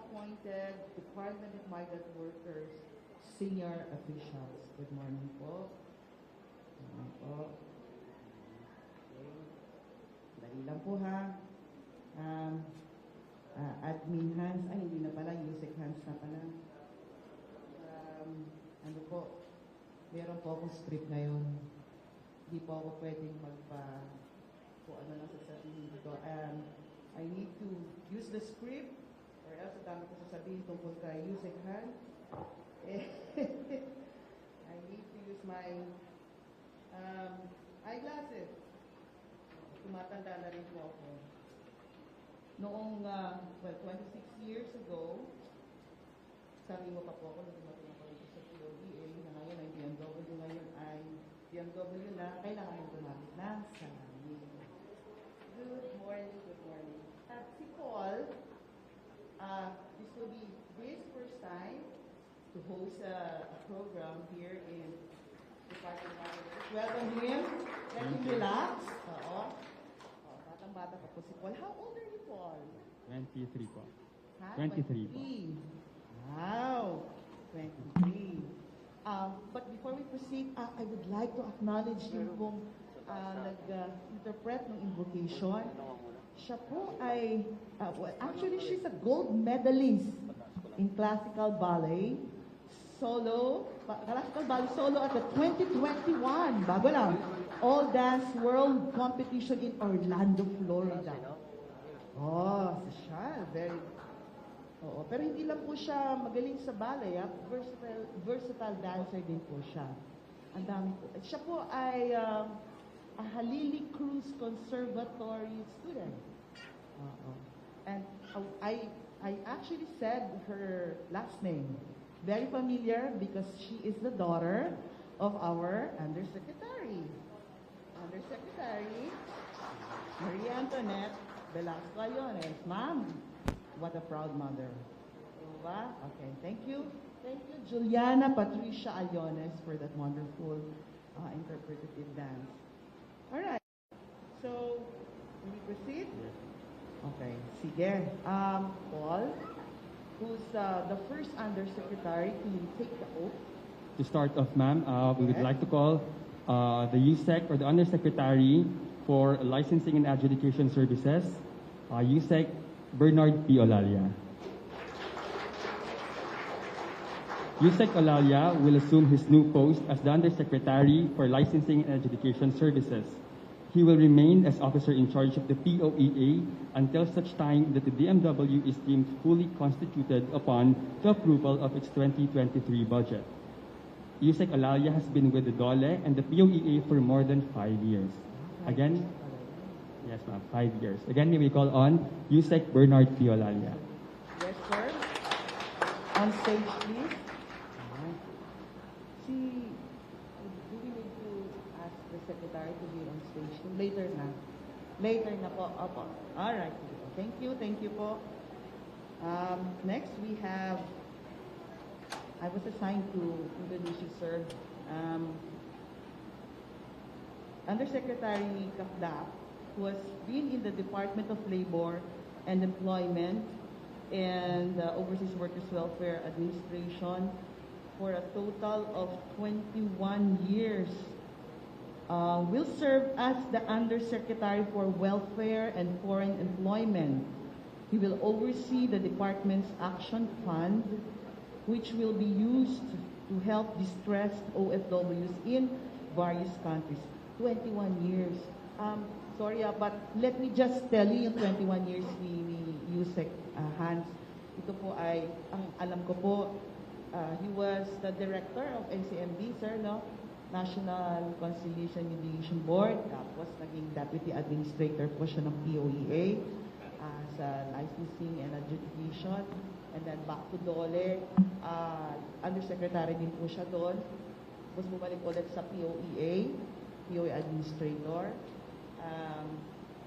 appointed Department of Migrant Workers senior officials. Good morning po. Good morning po. Okay. Dali lang po ha. Admin hands, ay hindi na pala, USEC hands na pala. Ano po, meron po akong script ngayon. Hindi po ako pwedeng kung ano lang sasabihin dito. I need to use the script or else ang dami ko sasabihin tungkol kay USEC hand. I need to use my eyeglasses. Tumatanda na rin po ako. Noong, 26 years ago, sabi mo pa po ako, nung dumating ako sa POEA, na ngayon ay BMW, ngayon ay BMW na, kailangan mo tumamit na sa amin. Good morning, good morning. At si Paul, this will be his first time to host a program here in Department of Agriculture. Welcome him. Let him relax. Oo. Batang-bata pa po si Paul. How old are you, Paul? 23 po. Ha? 23 po. Wow. 23. But before we proceed, I would like to acknowledge yung pong nag-interpret ng invocation. Siya po ay, actually she's a gold medalist in classical ballet solo at the 2021, bago lang, All Dance World Competition in Orlando, Florida. Oh, siya, very, oo. Pero hindi lang po siya magaling sa ballet, versatile dancer din po siya. Ang dami po. Siya po ay a Halili Cruz Conservatory student. And I actually said her last name. Very familiar because she is the daughter of our Undersecretary. Undersecretary Maria Antoinette Velasco Ayones. Ma'am, what a proud mother. Diba? Okay, thank you. Thank you, Juliana Patricia Ayones, for that wonderful interpretative dance. All right. So, can we proceed? Yes. Okay, sige. Paul, who's the first Undersecretary, can you take the oath? To start off, ma'am, we would like to call the USEC or the Undersecretary for Licensing and Adjudication Services, USEC Bernard P. Olalia. USEC Olalia will assume his new post as the Undersecretary for Licensing and Adjudication Services. He will remain as officer in charge of the POEA until such time that the DMW is deemed fully constituted upon the approval of its 2023 budget. USEC Olalia has been with the DOLE and the POEA for more than 5 years. Again, yes ma'am, 5 years. Again, we call on USEC Bernard P. Olalia. Yes, sir. On stage, please. Do we need to ask the Secretary to be on stage? Later na. Later na po. Opo. All right. Thank you po. Next, we have, I was assigned to introduce you, sir. Undersecretary Kakda, who has been in the Department of Labor and Employment and Overseas Workers Welfare Administration for a total of 21 years. Will serve as the Undersecretary for Welfare and Foreign Employment. He will oversee the department's action fund, which will be used to help distressed OFWs in various countries. 21 years. Sorry, but let me just tell you yung 21 years ni USEC Hans. Ito po ay, ang alam ko po, he was the director of NCMB, sir, no? National Conciliation Mediation Board. Tapos naging deputy administrator po siya ng POEA sa licensing and adjudication. And then back to DOLE, undersecretary din po siya doon. Tapos bumalik ulit sa POEA administrator.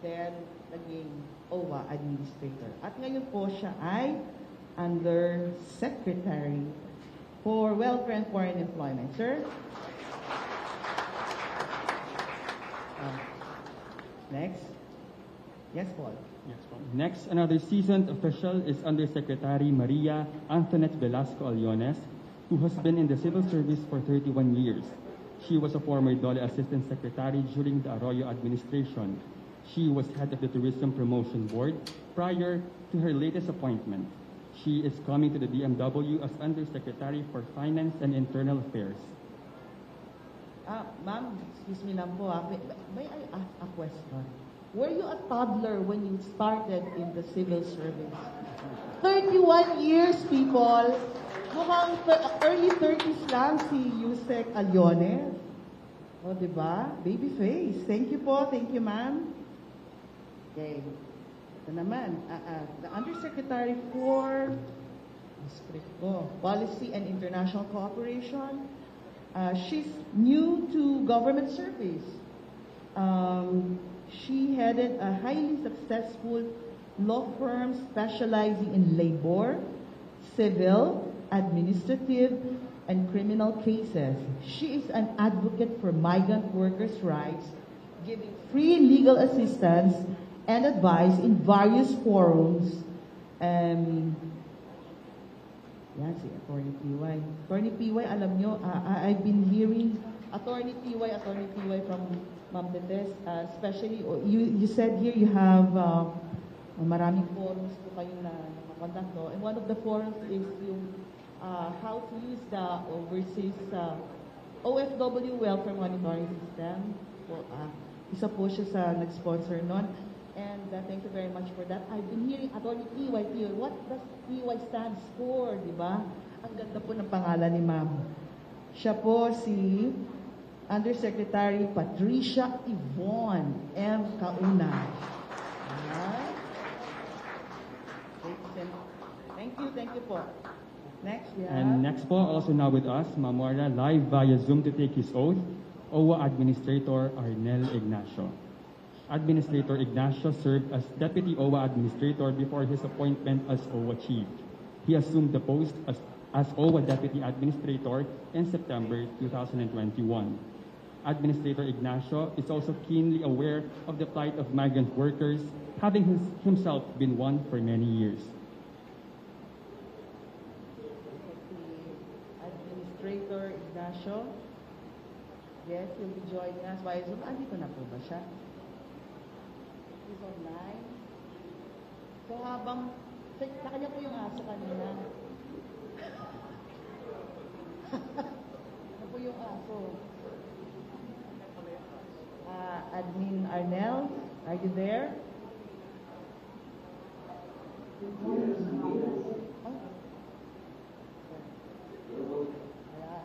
Then naging OWA administrator. At ngayon po siya ay Undersecretary for Welfare and Foreign Employment. Sir? Next. Yes, Paul. Yes, po. Next, another seasoned official is Undersecretary Maria Antoinette Velasco Aliones, who has been in the civil service for 31 years. She was a former Dole Assistant Secretary during the Arroyo administration. She was head of the Tourism Promotion Board prior to her latest appointment. She is coming to the DMW as Undersecretary for Finance and Internal Affairs. Ma'am, excuse me lang po. May I ask a question? Were you a toddler when you started in the civil service? 31 years, people. Mukhang early 30s lang si Yusek Aliones. O, diba? Baby face. Thank you po. Thank you, ma'am. Okay. Ito naman. The Undersecretary for Policy and International Cooperation. She's new to government service. She headed a highly successful law firm specializing in labor, civil, administrative, and criminal cases. She is an advocate for migrant workers' rights, giving free legal assistance and advice in various forums. Yan si Attorney PY. Attorney PY, alam nyo, I've been hearing Attorney PY from Ma'am Tetes, especially, you said here you have maraming forums po kayo na nakakonduct, no? And one of the forums is yung how to use the overseas OFW Welfare Monitoring System. So, isa po siya sa nag-sponsor nun. And thank you very much for that. I've been hearing Attorney PY. What does PY stands for, di ba? Ang ganda po ng pangalan ni Ma'am. Siya po si Undersecretary Patricia Yvonne M. Kauna. Thank you po. Next, yeah. And next po, also now with us, Mamora, live via Zoom to take his oath, OWA Administrator Arnel Ignacio. Administrator Ignacio served as Deputy OWA Administrator before his appointment as OWA Chief. He assumed the post as OWA Deputy Administrator in September 2021. Administrator Ignacio is also keenly aware of the plight of migrant workers, having himself been one for many years. Administrator Ignacio, yes, he'll be joining us via Zoom. Andito na po ba siya? He's online. So habang, nakanya po yung aso kanina. Ano po yung aso? Admin Arnel, are you there?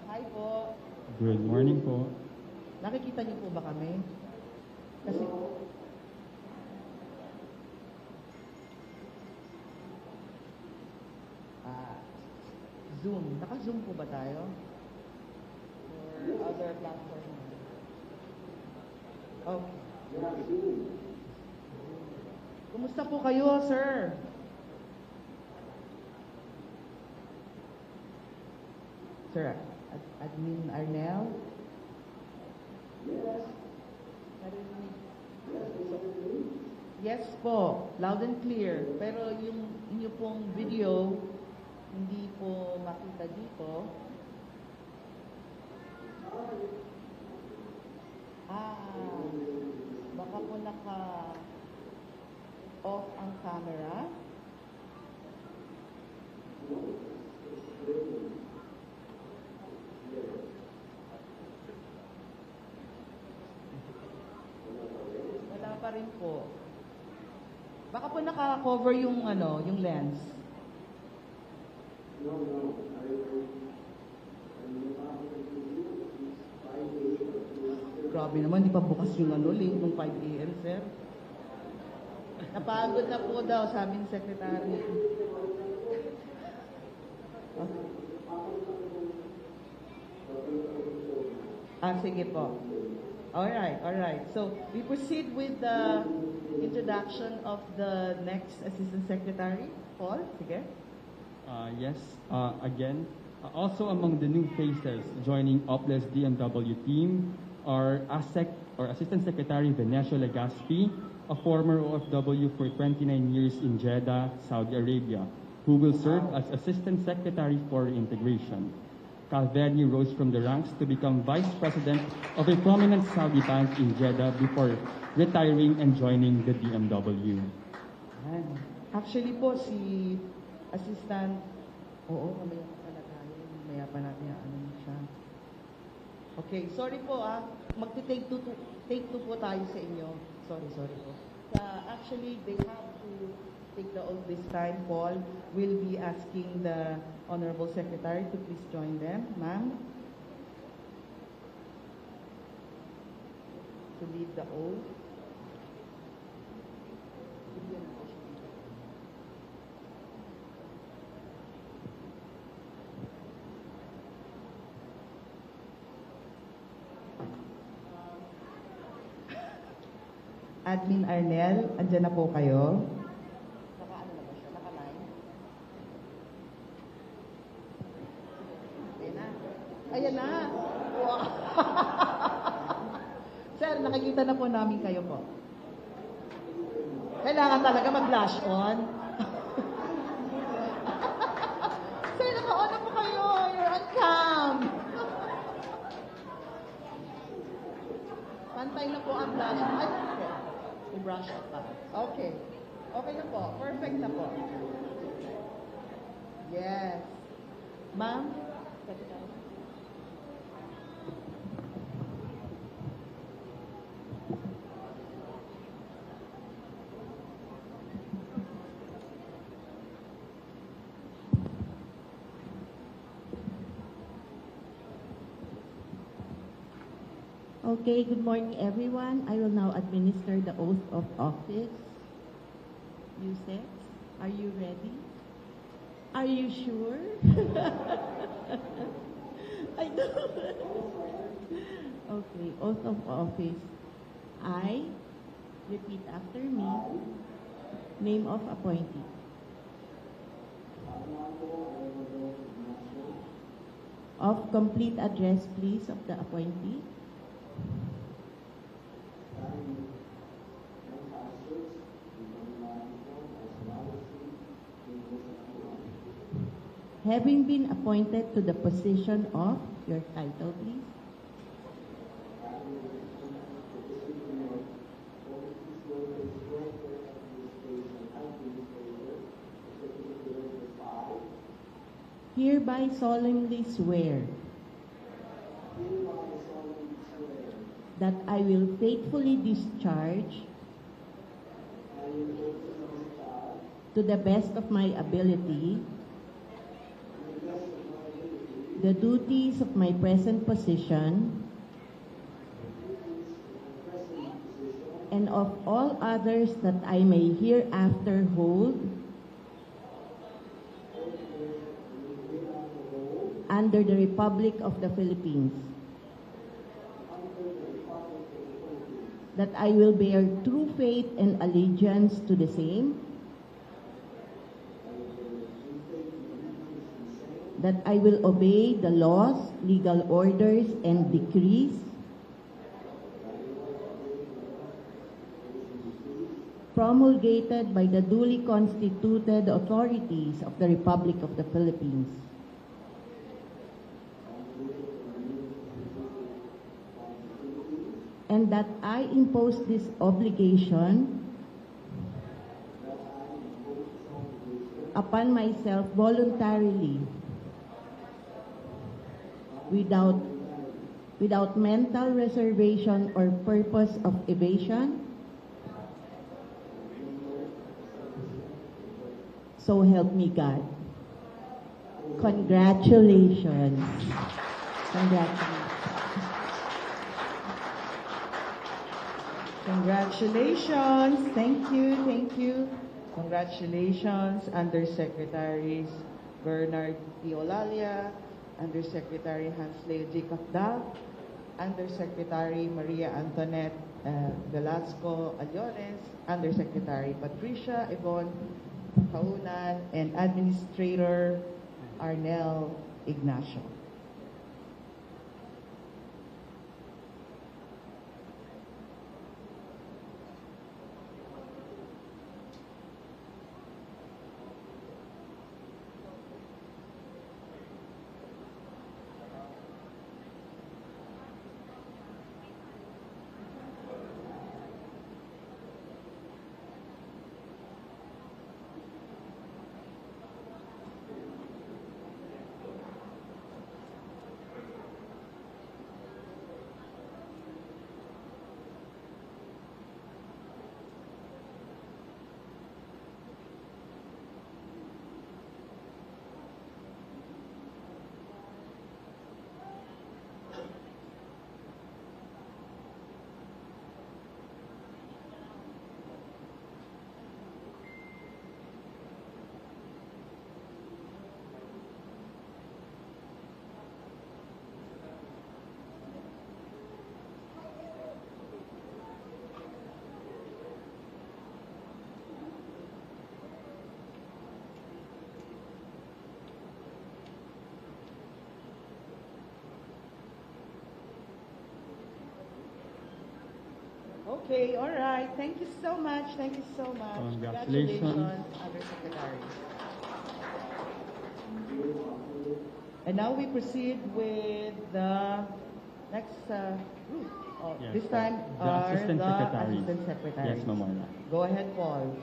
Hi po. Good morning po. Nakikita niyo po ba kami? Kasi Zoom. Naka-Zoom po ba tayo? Or other platform? Okay. Kumusta po kayo, sir? Sir, Admin Arnel? Yes. Yes po, loud and clear. Pero yung inyo pong video, hindi po makita dito. Baka po naka-off ang camera. Wala pa rin po. Baka po naka-cover yung yung lens. Grabe naman, di pa bukas yung link ng 5 a.m., sir. Napagod na po daw, sabi ni Secretary. Sige po. Alright. So, we proceed with the introduction of the next Assistant Secretary. Paul, sige. Yes, again, also among the new faces joining OPLES DMW team are ASEC or Assistant Secretary Venecio Legaspi, a former OFW for 29 years in Jeddah, Saudi Arabia, who will serve as Assistant Secretary for Integration. Calveni rose from the ranks to become Vice President of a prominent Saudi bank in Jeddah before retiring and joining the DMW. Actually po, si Assistant, mamaya pa pala tayo, mamaya pa natin ano siya. Okay, sorry po magti-take two po tayo sa inyo. Sorry po. Actually, they have to take the oath this time. Paul will be asking the Honorable Secretary to please join them. Ma'am? To lead the oath. Admin Arnel, andyan na po kayo. Naka-ano na ba siya? Naka-line? Ayan na. Wow. Sir, nakikita na po namin kayo po. Kailangan talaga mag-flash on. Sir, naka-on na po kayo. You're on cam. Pantay na po ang flash on. Ay, brush up pa. Okay. Okay na po. Perfect na po. Yes. Ma'am? Okay, good morning everyone. I will now administer the oath of office. Yusef, are you ready? Are you sure? I know. Okay, oath of office. I, repeat after me, name of appointee. Of complete address, please, of the appointee. Having been appointed to the position of your title, please. Hereby solemnly swear that I will faithfully discharge to the best of my ability the duties of my present position and of all others that I may hereafter hold under the Republic of the Philippines, that I will bear true faith and allegiance to the same, that I will obey the laws, legal orders, and decrees promulgated by the duly constituted authorities of the Republic of the Philippines, and that I impose this obligation upon myself voluntarily, without mental reservation or purpose of evasion. So help me God. Congratulations. Congratulations. Congratulations. Thank you. Congratulations, Undersecretaries Bernard Piolalia, Undersecretary Hansley Jacob Dal, Undersecretary Maria Antoinette Velasco Allones, Undersecretary Patricia Yvonne Kaunan, and Administrator Arnel Ignacio. Okay, all right. Thank you so much. Thank you so much. Congratulations. Undersecretary. And now we proceed with the next group. Yes, This time the are Assistant the Secretaries. Assistant Secretaries. Yes, Ma'am Orla. Go ahead, Paul.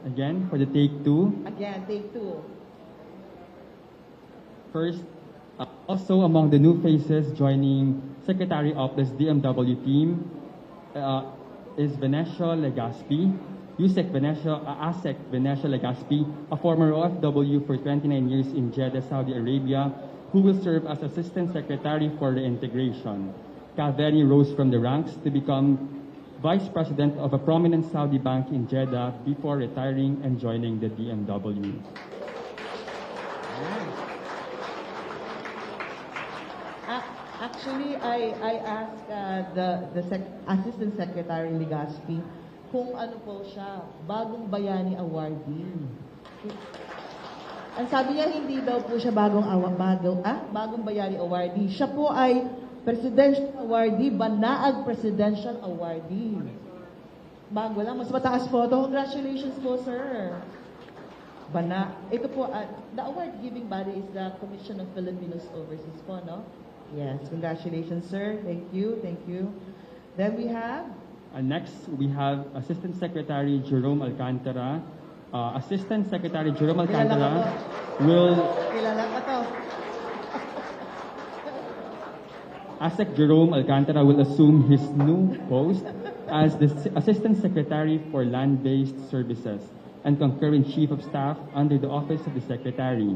Again, for the take two. Again, take two. First, also among the new faces joining Secretary of this DMW team is Venetia Legaspi, Asek Venetia Legaspi, a former OFW for 29 years in Jeddah, Saudi Arabia, who will serve as Assistant Secretary for Reintegration. Kaveri rose from the ranks to become Vice President of a prominent Saudi bank in Jeddah before retiring and joining the DMW. Actually, I asked the Assistant Secretary Legaspi kung ano po siya, bagong bayani awardee. Ang sabi niya, hindi daw po siya bagong bayani awardee. Siya po ay Presidential Awardee, Banaag Presidential Awardee. Bago lang, mas mataas po ito. Congratulations po, sir. Ito po, the award-giving body is the Commission of Filipinos Overseas po, no? Yes, congratulations, sir. Thank you, thank you. Then we have? Next, we have Assistant Secretary Jerome Alcantara. Assistant Secretary Jerome Alcantara will... Kilala ka to. ASEC Jerome Alcantara will assume his new post as the Assistant Secretary for Land-Based Services and concurrent Chief of Staff under the Office of the Secretary.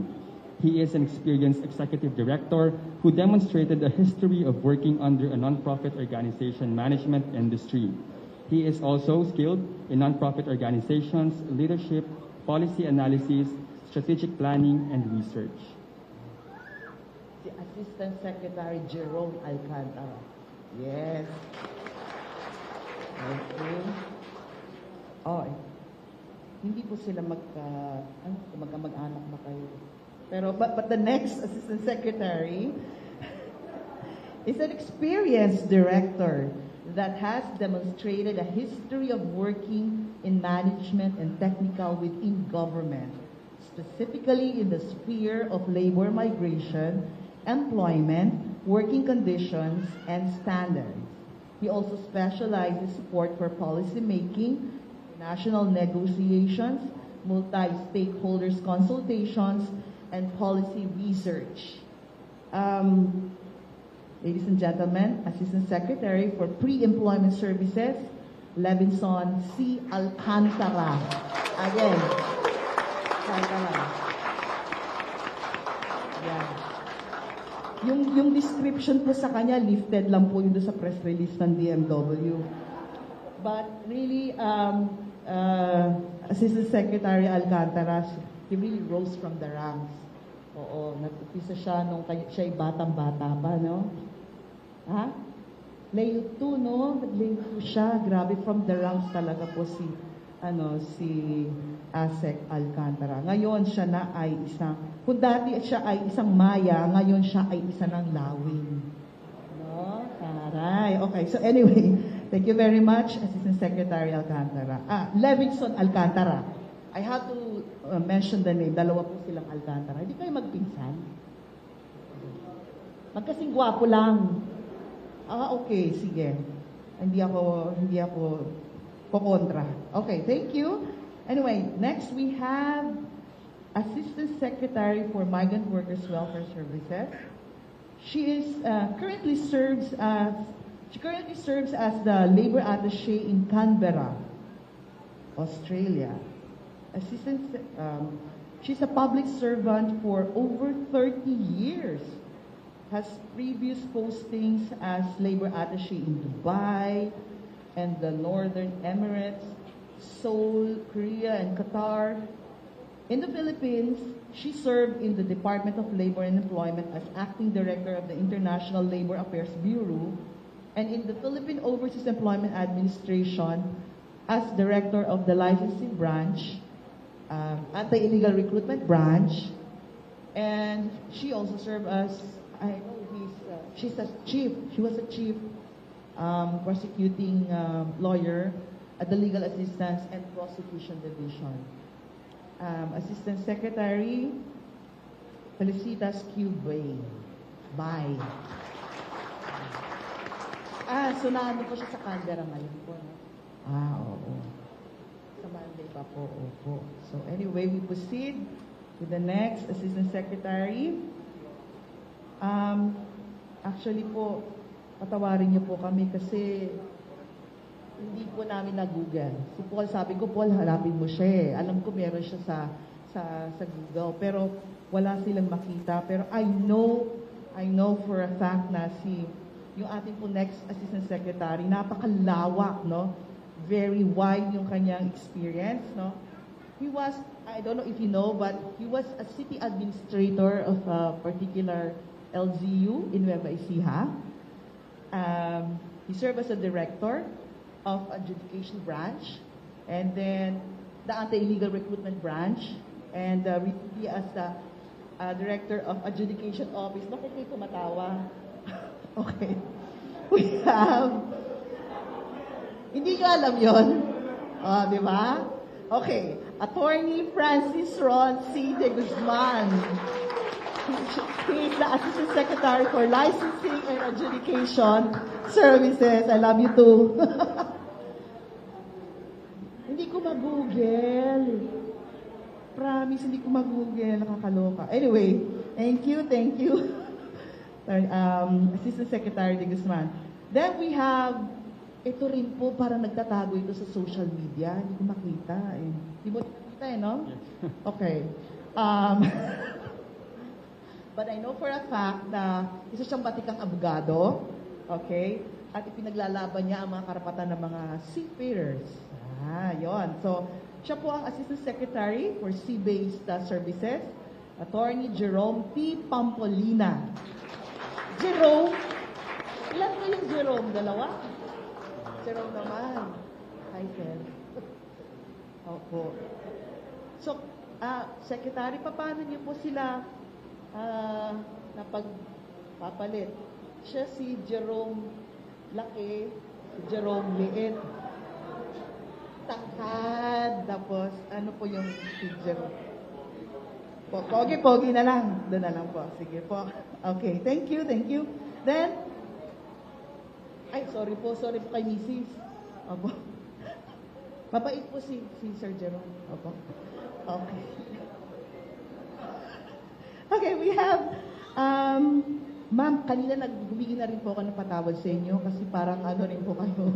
He is an experienced executive director who demonstrated a history of working under a nonprofit organization management industry. He is also skilled in nonprofit organizations, leadership, policy analysis, strategic planning, and research. The Assistant Secretary Jerome Alcantara. Yes. Thank you. Hindi po sila mag-anak ba kayo? Pero, but the next Assistant Secretary is an experienced director that has demonstrated a history of working in management and technical within government, specifically in the sphere of labor migration, employment, working conditions, and standards. He also specializes support for policy making, national negotiations, multi-stakeholders consultations, and policy research. Ladies and gentlemen, Assistant Secretary for Pre-Employment Services, Levinson C. Alcantara. Again, Alcantara. Yeah. Yung description po sa kanya, lifted lang po yun sa press release ng DMW. But really, Assistant Secretary Alcantara, he really rose from the ranks. Oo, nag-upisa siya nung siya'y batang-bata pa, no? Ha? Layer 2, no? Layer 2 siya. Grabe, from the ranks talaga po si ASEC Alcantara. Ngayon, siya na ay kung dati siya ay isang maya, ngayon siya ay isa ng lawin. No? Taray. Okay, so anyway, thank you very much, Assistant Secretary Alcantara. Levinson Alcantara. I have to mention the name. Dalawa po silang Alcantara. Hindi kayo magpinsan? Magkasing gwapo lang. Okay, sige. Hindi ako kontra. Okay, thank you. Anyway, next we have Assistant Secretary for Migrant Workers Welfare Services. She currently serves as the labor attaché in Canberra, Australia. She's a public servant for over 30 years. Has previous postings as labor attaché in Dubai and the Northern Emirates, Seoul, Korea, and Qatar. In the Philippines, she served in the Department of Labor and Employment as acting director of the International Labor Affairs Bureau, and in the Philippine Overseas Employment Administration as director of the licensing branch, anti-illegal recruitment branch, and she also served as, she was a chief prosecuting lawyer at the Legal Assistance and Prosecution Division. Assistant Secretary, Felicitas Cubay. Bye. So naano po siya sa camera ngayon po. No? Oo. Sa Monday pa po, opo. So anyway, we proceed to the next Assistant Secretary. Actually po, patawarin niyo po kami kasi hindi po namin na-Google. Si Paul, sabi ko, Paul, hanapin mo siya eh. Alam ko meron siya sa Google. Pero wala silang makita. Pero I know for a fact na yung ating po next Assistant Secretary, napakalawak, no? Very wide yung kanyang experience, no? He was, I don't know if you know, but he was a city administrator of a particular LGU in Nueva Ecija. He served as a director of adjudication branch, and then the anti-illegal recruitment branch, and recently as the director of adjudication office. Bakit kayo tumatawa? Okay. We have, hindi nyo alam yun? Di ba? Okay. Attorney Francis Ron C. de Guzman. He is the Assistant Secretary for Licensing and Adjudication Services. I love you too. Hindi ko mag-Google. Promise, hindi ko mag-Google. Nakakaloka. Anyway, thank you. Assistant Secretary de Guzman. Then we have, ito rin po, parang nagtatago ito sa social media. Hindi ko makita. Hindi mo makita no? Yes. Okay. But I know for a fact na isa siyang batikang abogado, okay? At ipinaglalaban niya ang mga karapatan ng mga seafarers. Yon. So, siya po ang Assistant Secretary for Sea-Based Services, Attorney Jerome P. Pampolina. Jerome? Ilan ko yung Jerome? Dalawa? Jerome naman. Hi, sir. Opo. So, Secretary, paano niyo po sila napagpapalit? Siya si Jerome laki, si Jerome liit. Tangkad, tapos ano po yung si Jerome? Pogi na lang. Doon na lang po. Sige po. Okay, thank you. Then, sorry po kay Mrs. Opo. Mabait po si Sir Jerome. Opo. Okay. Okay, we have, ma'am, kanina humingi na rin po ako ng patawad sa inyo kasi parang ano rin po kayo,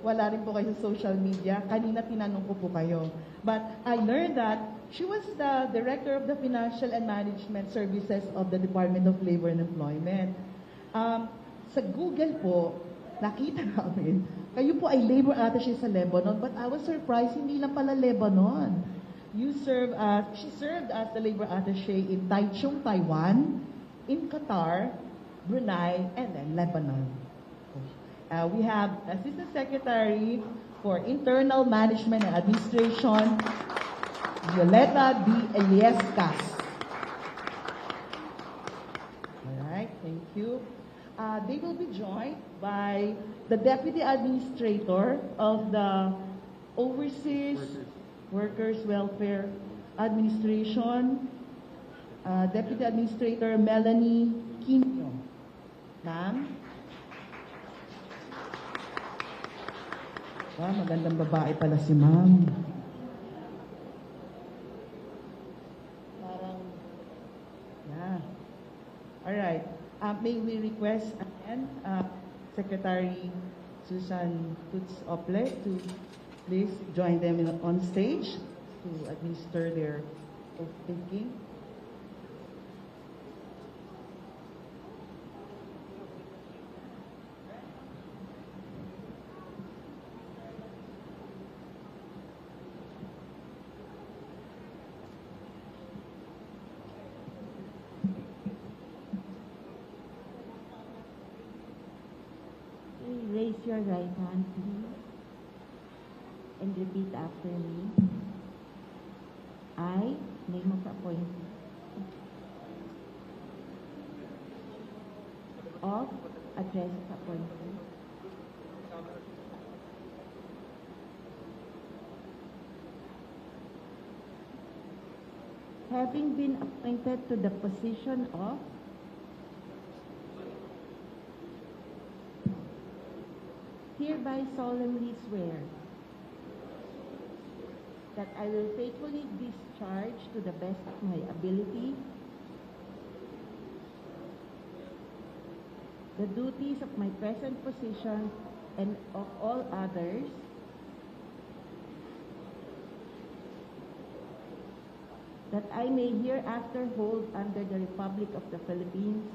wala rin po kayo sa social media. Kanina tinanong ko po kayo. But I learned that she was the Director of the Financial and Management Services of the Department of Labor and Employment. Sa Google po, nakita namin, kayo po ay labor attaché sa Lebanon, but I was surprised, hindi lang pala Lebanon. She served as the labor attaché in Taichung, Taiwan, in Qatar, Brunei, and then Lebanon. We have Assistant Secretary for Internal Management and Administration, Violeta D. Eliescas. All right, thank you. They will be joined by the Deputy Administrator of the Overseas Workers Welfare Administration, Deputy Administrator Melanie Quino. Ma'am? Magandang babae pala si ma'am. Parang, yeah. All right. May we request again, Secretary Susan Toots Ople to please join them on stage to administer their oath-taking. Raise your right hand, please, and repeat after me. I, name of appointee, of address of appointee, having been appointed to the position of hereby solemnly swear that I will faithfully discharge to the best of my ability the duties of my present position and of all others that I may hereafter hold under the Republic of the Philippines,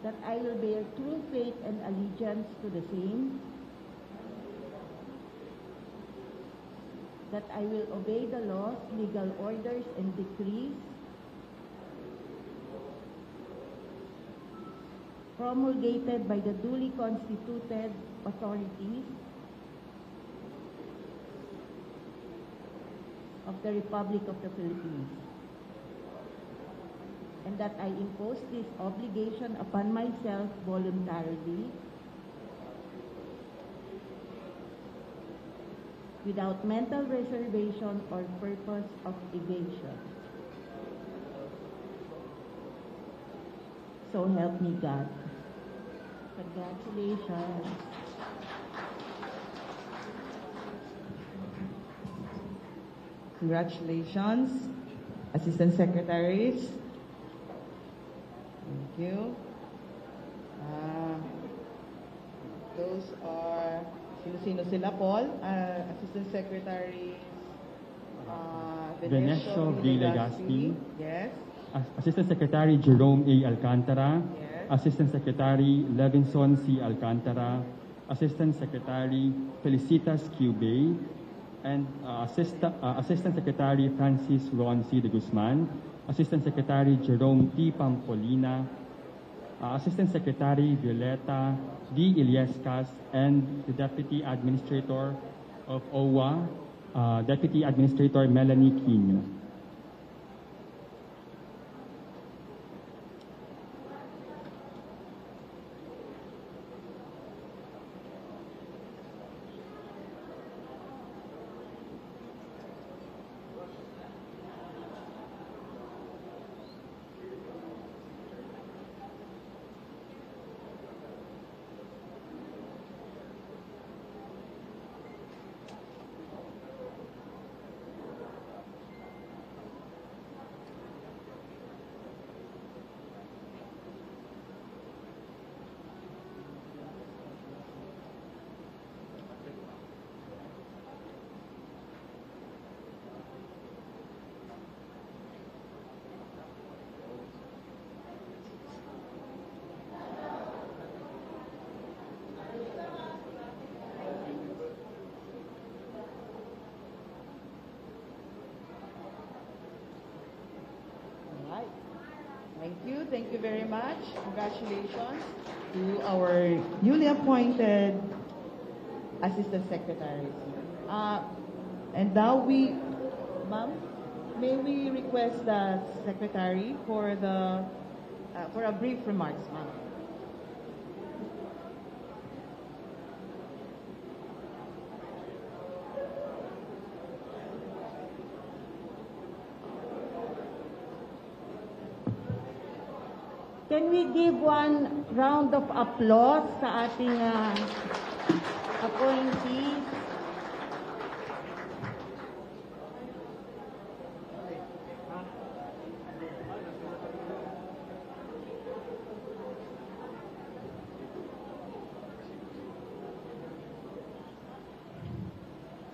that I will bear true faith and allegiance to the same, that I will obey the laws, legal orders, and decrees promulgated by the duly constituted authorities of the Republic of the Philippines, and that I impose this obligation upon myself voluntarily, without mental reservation or purpose of evasion. So help me God. Congratulations. Congratulations, Assistant Secretaries. Thank you. Those are, sino sila, Paul? Assistant Secretaries Venecio V. Legaspi. Yes. Assistant Secretary Jerome A. Alcantara. Yes. Assistant Secretary Levinson C. Alcantara. Assistant Secretary Felicitas Q. Bay. And Assistant Secretary Francis Ron C. de Guzman. Assistant Secretary Jerome T. Pampolina. Assistant Secretary Violeta D. Iliescas, and the Deputy Administrator of OWA, Deputy Administrator Melanie Quino. Thank you very much. Congratulations to our newly appointed Assistant Secretaries. And now ma'am, may we request the Secretary for a brief remarks, ma'am. Can we give one round of applause sa ating appointees?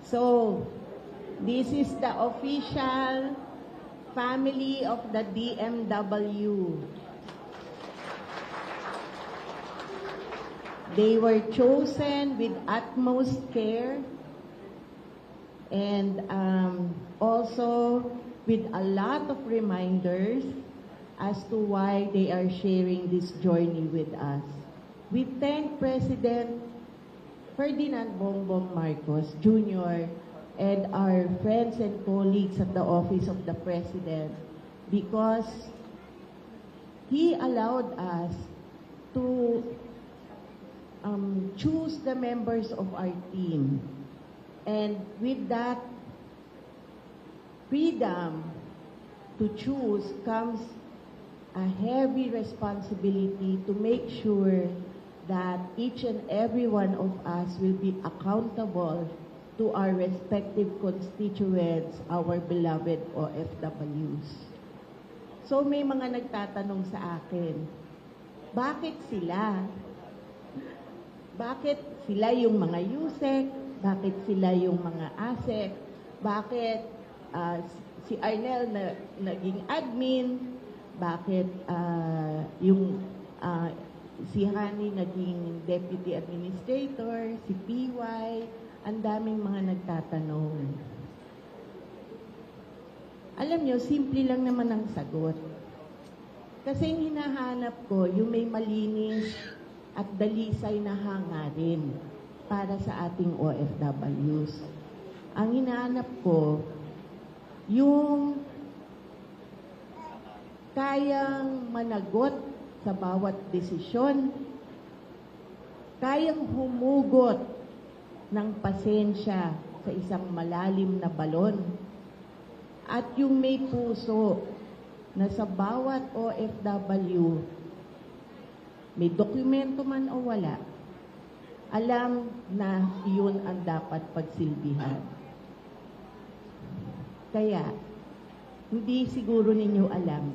So, this is the official family of the DMW. They were chosen with utmost care and also with a lot of reminders as to why they are sharing this journey with us. We thank President Ferdinand Bongbong Marcos Jr. and our friends and colleagues at the Office of the President because he allowed us to choose the members of our team. And with that freedom to choose comes a heavy responsibility to make sure that each and every one of us will be accountable to our respective constituents, our beloved OFWs. So may mga nagtatanong sa akin, bakit sila? Bakit sila yung mga USEC? Bakit sila yung mga ASEC? Bakit si Arnel na naging admin? Bakit si Hani naging deputy administrator? Si PY? Ang daming mga nagtatanong. Alam nyo, simple lang naman ang sagot. Kasi yung hinahanap ko, yung may malinis at dalisay na hangarin para sa ating OFWs. Ang hinahanap ko, yung kayang managot sa bawat desisyon, kayang humugot ng pasensya sa isang malalim na balon, at yung may puso na sa bawat OFW, may dokumento man o wala, alam na iyon ang dapat pagsilbihan. Kaya, hindi siguro ninyo alam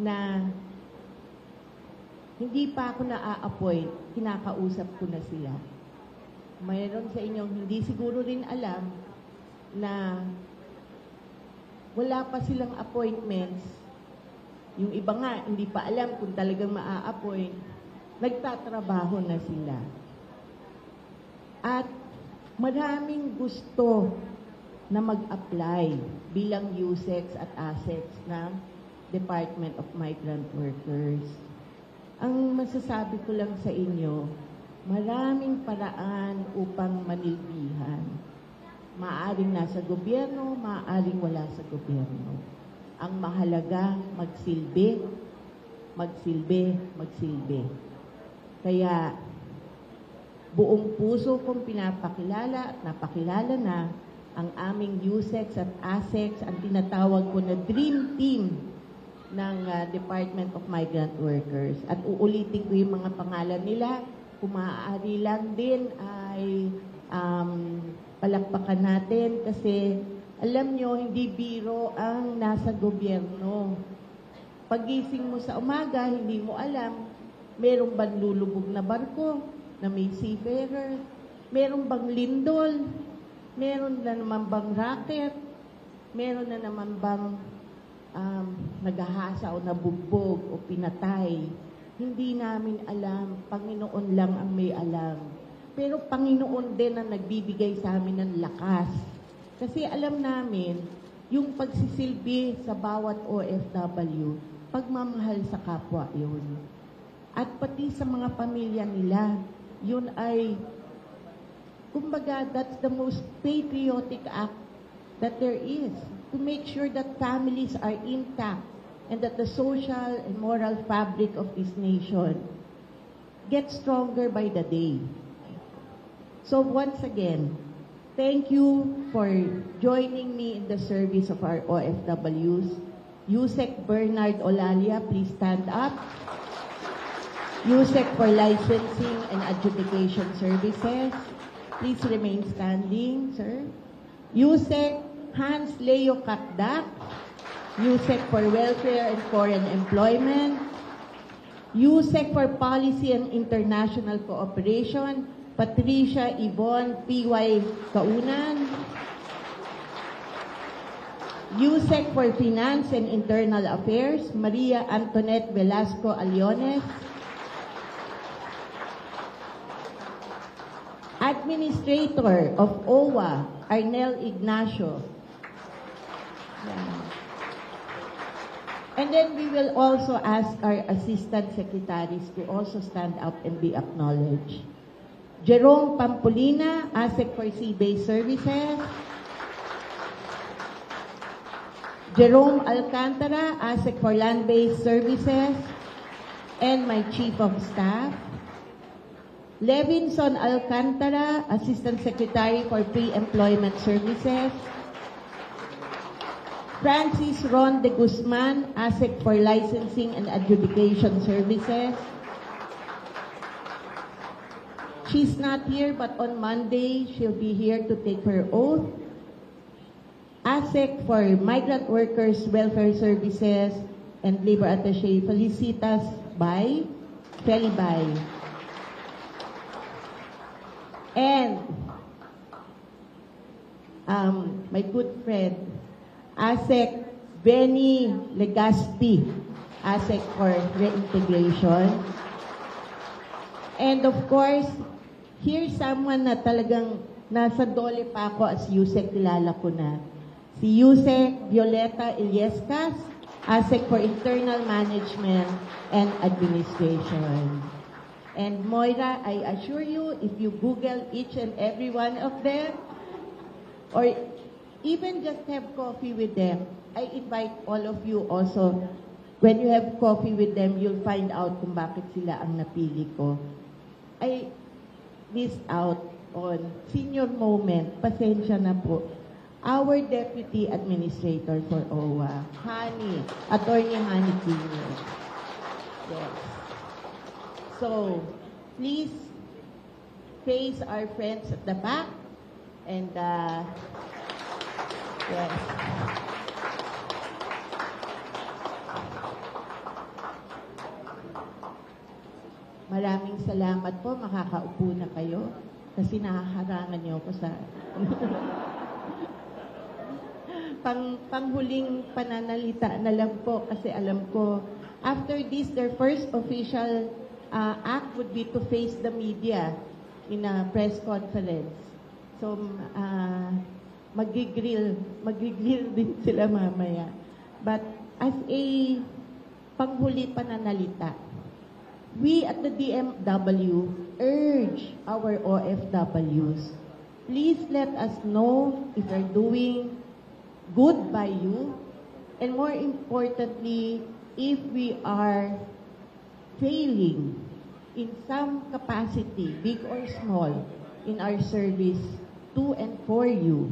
na hindi pa ako na-a-appoint, kinakausap ko na sila. Mayroon sa inyong hindi siguro rin alam na wala pa silang appointments. Yung iba nga, hindi pa alam kung talagang maa-appoint. Nagtatrabaho na sila. At maraming gusto na mag-apply bilang USECs at ASECs ng Department of Migrant Workers. Ang masasabi ko lang sa inyo, maraming paraan upang manilbihan. Maaaring nasa gobyerno, maaaring wala sa gobyerno. Ang mahalaga, magsilbi, magsilbi, magsilbi. Kaya, buong puso kong pinapakilala at napakilala na ang aming USECs at ASECs, ang tinatawag ko na dream team ng Department of Migrant Workers. At uulitin ko yung mga pangalan nila. Kung maaari lang din ay palakpakan natin kasi alam nyo, hindi biro ang nasa gobyerno. Pagising mo sa umaga, hindi mo alam, merong bang lulubog na barko na may seafarer? Merong bang lindol? Meron na naman bang rocket? Meron na naman bang naghahasa o nabugbog o pinatay? Hindi namin alam. Panginoon lang ang may alam. Pero Panginoon din ang nagbibigay sa amin ng lakas. Kasi alam namin, yung pagsisilbi sa bawat OFW, pagmamahal sa kapwa yun. At pati sa mga pamilya nila, yun ay, kumbaga, that's the most patriotic act that there is. To make sure that families are intact and that the social and moral fabric of this nation gets stronger by the day. So once again, thank you for joining me in the service of our OFWs. USEC Bernard Olalia, please stand up. USEC for Licensing and Adjudication Services, please remain standing, sir. USEC Hans Leo Kakdak, USEC for Welfare and Foreign Employment, USEC for Policy and International Cooperation, Patricia Yvonne P.Y. Kaunan, USEC for Finance and Internal Affairs, Maria Antoinette Velasco Aliones, Administrator of OWA, Arnel Ignacio. And then we will also ask our assistant secretaries to also stand up and be acknowledged. Jerome Pampolina, ASEC for Sea-Based Services. Jerome Alcantara, ASEC for Land-Based Services. And my Chief of Staff. Levinson Alcantara, Assistant Secretary for Pre-Employment Services. Francis Ron de Guzman, ASEC for Licensing and Adjudication Services. She's not here, but on Monday, she'll be here to take her oath. ASEC for Migrant Workers Welfare Services and Labor Attaché Felicitas Felibay. And my good friend, ASEC Benny Legaspi, ASEC for Reintegration. And of course, here's someone na talagang nasa dole pa ako as Yusek, kilala ko na. Si Yusek Violeta Illescas, ASEC for Internal Management and Administration. And Moira, I assure you, if you Google each and every one of them, or even just have coffee with them, I invite all of you also, when you have coffee with them, you'll find out kung bakit sila ang napili ko. I missed out on senior moment, pasensya na po. Our Deputy Administrator for OWA, Attorney Hani Quino. Yes. So, please face our friends at the back and yes. Maraming salamat po, makakaupo na kayo kasi nakaharangan niyo ako sa panghuling pananalita na lang po kasi alam ko after this, their first official act would be to face the media in a press conference. So, magigrill din sila mamaya. But as a panghuli pananalita, we at the DMW urge our OFWs, please let us know if you're doing good by you, and more importantly, if we are failing in some capacity, big or small, in our service to and for you.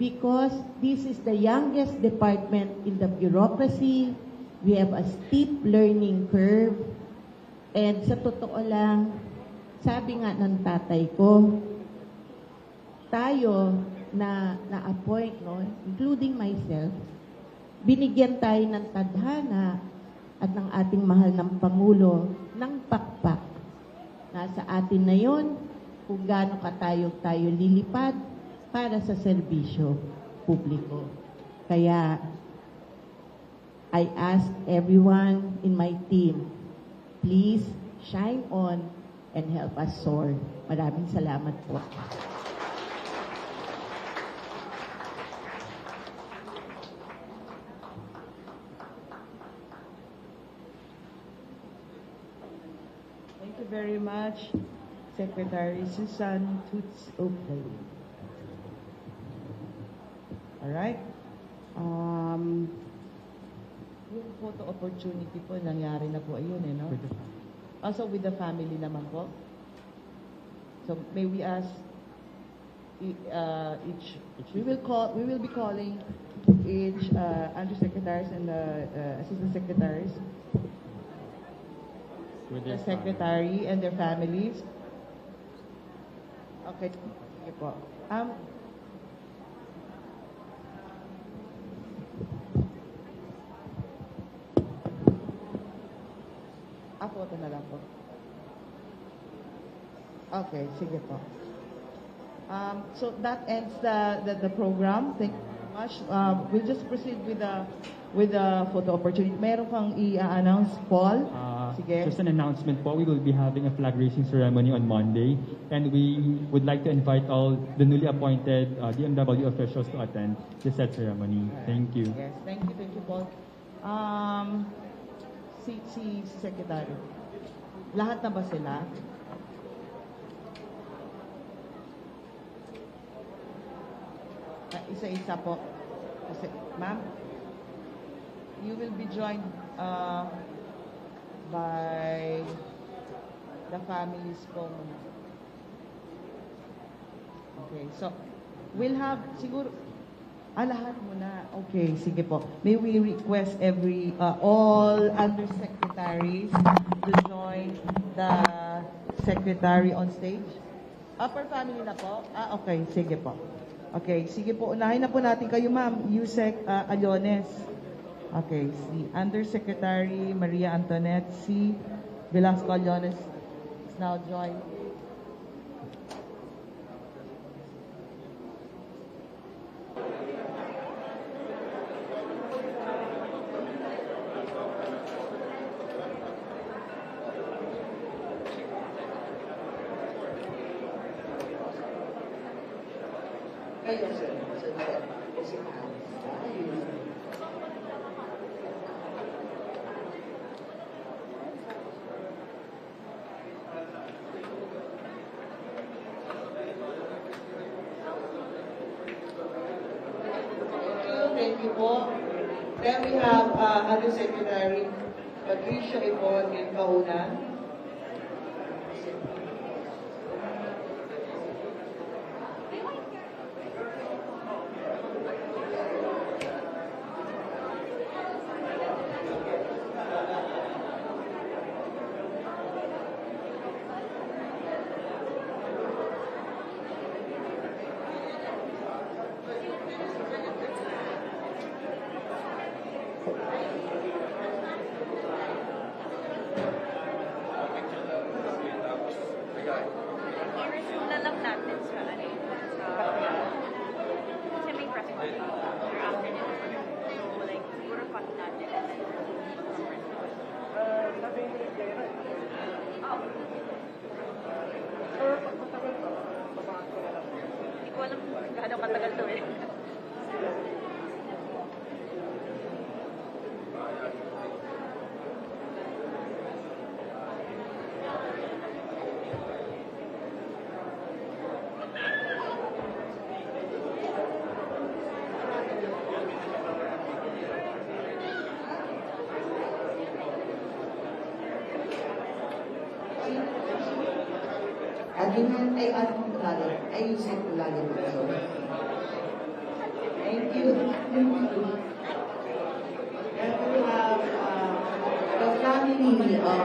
Because this is the youngest department in the bureaucracy, we have a steep learning curve, and sa totoo lang, sabi nga ng tatay ko, tayo na-appoint, no, including myself, binigyan tayo ng tadhana at ng ating mahal ng Pangulo ng pakpak. Nasa atin na yon kung gaano tayo lilipad para sa serbisyo publiko. Kaya, I ask everyone in my team, please shine on and help us soar. Maraming salamat po. Thank you very much, Secretary Susan Toots Oakley. All right. Yung photo opportunity po, nangyari na po ayun eh, no? Also with the family naman po. So may we ask each we will be calling each undersecretaries and assistant secretaries, With the their secretary and their families. Okay, sige po. Photo na lang po. Okay, sige po. So that ends the program. Thank you very much. We'll just proceed with the photo opportunity. Meron kang i-announce, Paul? Sige. Just an announcement po, we will be having a flag raising ceremony on Monday, and we would like to invite all the newly appointed DMW officials to attend the said ceremony. Thank you. Yes, thank you, Paul. Si Secretary, lahat na ba sila? Isa-isa po. Ma'am, you will be joined by the families po muna. Okay, so we'll have siguro lahat muna. Okay, sige po. May we request all undersecretaries to join the secretary on stage? Per family na po? Okay, sige po. Okay, sige po. Unahin na po natin kayo, ma'am. Yusek Aliones. Okay, si Undersecretary Maria Antoinette C. Velasco Aliones is now joined. Thank you po. Then we have Undersecretary Patricia Ipon in Kaunan. I-resume na lang natin sa kasi may press conference after this. So, like, siguro cut natin. Hindi ko alam kung gaano katagal to eh. Again, ayusin ko lagi po. Thank you. And we have the family of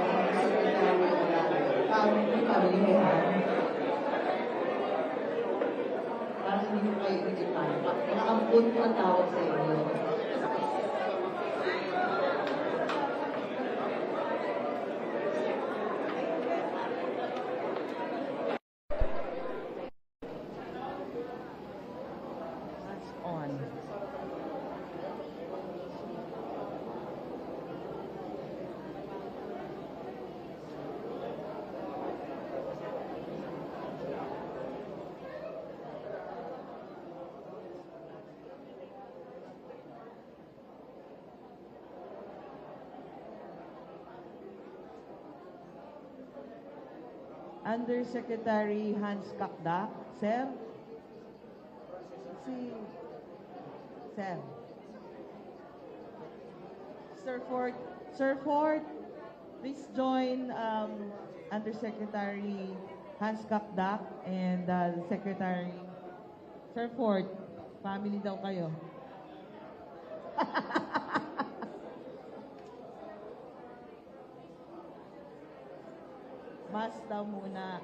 family member. Parang hindi ko kayo itipan. Nakaampun po ang tawag sa inyo. Undersecretary Hans Kakdak. Sir? Sir. Sir Ford, please join Undersecretary Hans Kakdak and Secretary Sir Ford. Family daw kayo. Mas daw muna.